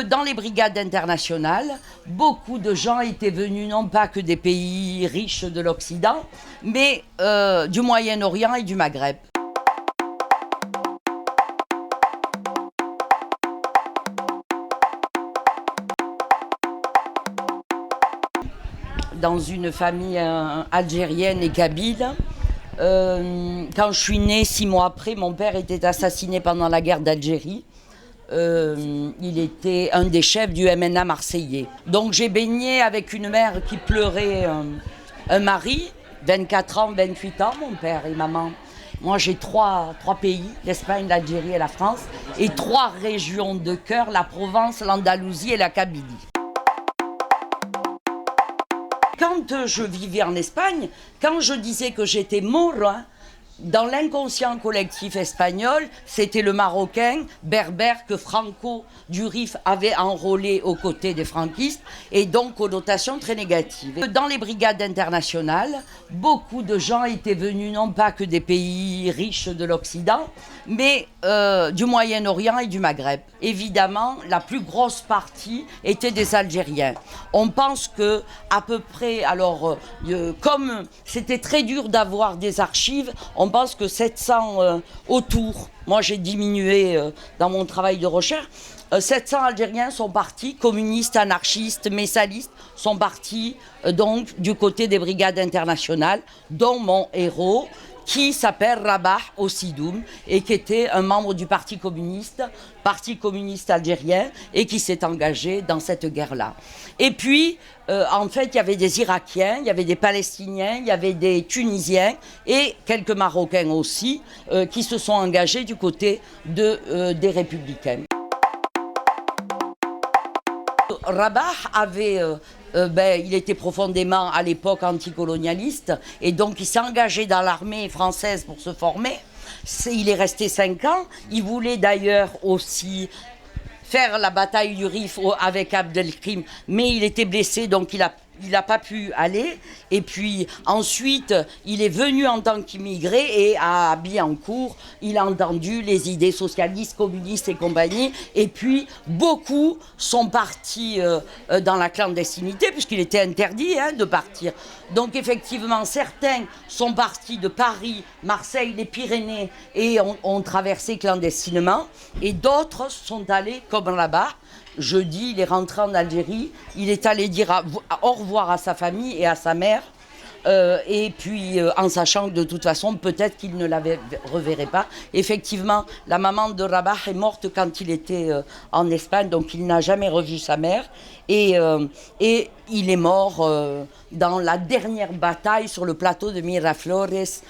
Dans les brigades internationales, beaucoup de gens étaient venus non pas que des pays riches de l'Occident, mais du Moyen-Orient et du Maghreb. Dans une famille algérienne et kabyle, quand je suis née, 6 mois après, mon père était assassiné pendant la guerre d'Algérie. Il était un des chefs du MNA marseillais. Donc j'ai baigné avec une mère qui pleurait un mari, 24 ans, 28 ans, mon père et maman. Moi j'ai trois pays, l'Espagne, l'Algérie et la France, et 3 régions de cœur, la Provence, l'Andalousie et la Kabylie. Quand je vivais en Espagne, quand je disais que j'étais mora, dans l'inconscient collectif espagnol, c'était le Marocain berbère que Franco du Rif avait enrôlé aux côtés des franquistes, et donc connotation très négative. Dans les brigades internationales, beaucoup de gens étaient venus non pas que des pays riches de l'Occident, mais du Moyen-Orient et du Maghreb. Évidemment, la plus grosse partie était des Algériens. On pense que à peu près, alors comme c'était très dur d'avoir des archives, on pense que 700 autour, moi j'ai diminué dans mon travail de recherche, 700 Algériens sont partis, communistes, anarchistes, messalistes, sont partis donc du côté des brigades internationales, dont mon héros, qui s'appelle Rabah Ossidoum et qui était un membre du Parti communiste algérien, et qui s'est engagé dans cette guerre-là. Et puis, en fait, il y avait des Irakiens, il y avait des Palestiniens, il y avait des Tunisiens et quelques Marocains aussi qui se sont engagés du côté des Républicains. Rabah avait, il était profondément à l'époque anticolonialiste, et donc il s'est engagé dans l'armée française pour se former. Il est resté 5 ans. Il voulait d'ailleurs aussi faire la bataille du Rif avec Abdelkrim, mais il était blessé, donc il n'a pas pu aller. Et puis ensuite, il est venu en tant qu'immigré, et à Billancourt, il a entendu les idées socialistes, communistes et compagnie. Et puis beaucoup sont partis dans la clandestinité, puisqu'il était interdit de partir. Donc effectivement, certains sont partis de Paris, Marseille, les Pyrénées, et ont traversé clandestinement. Et d'autres sont allés, comme là-bas, jeudi, il est rentré en Algérie, il est allé dire au revoir à sa famille et à sa mère, et puis en sachant que de toute façon, peut-être qu'il ne la reverrait pas. Effectivement, la maman de Rabah est morte quand il était en Espagne, donc il n'a jamais revu sa mère, et il est mort dans la dernière bataille sur le plateau de Miraflores.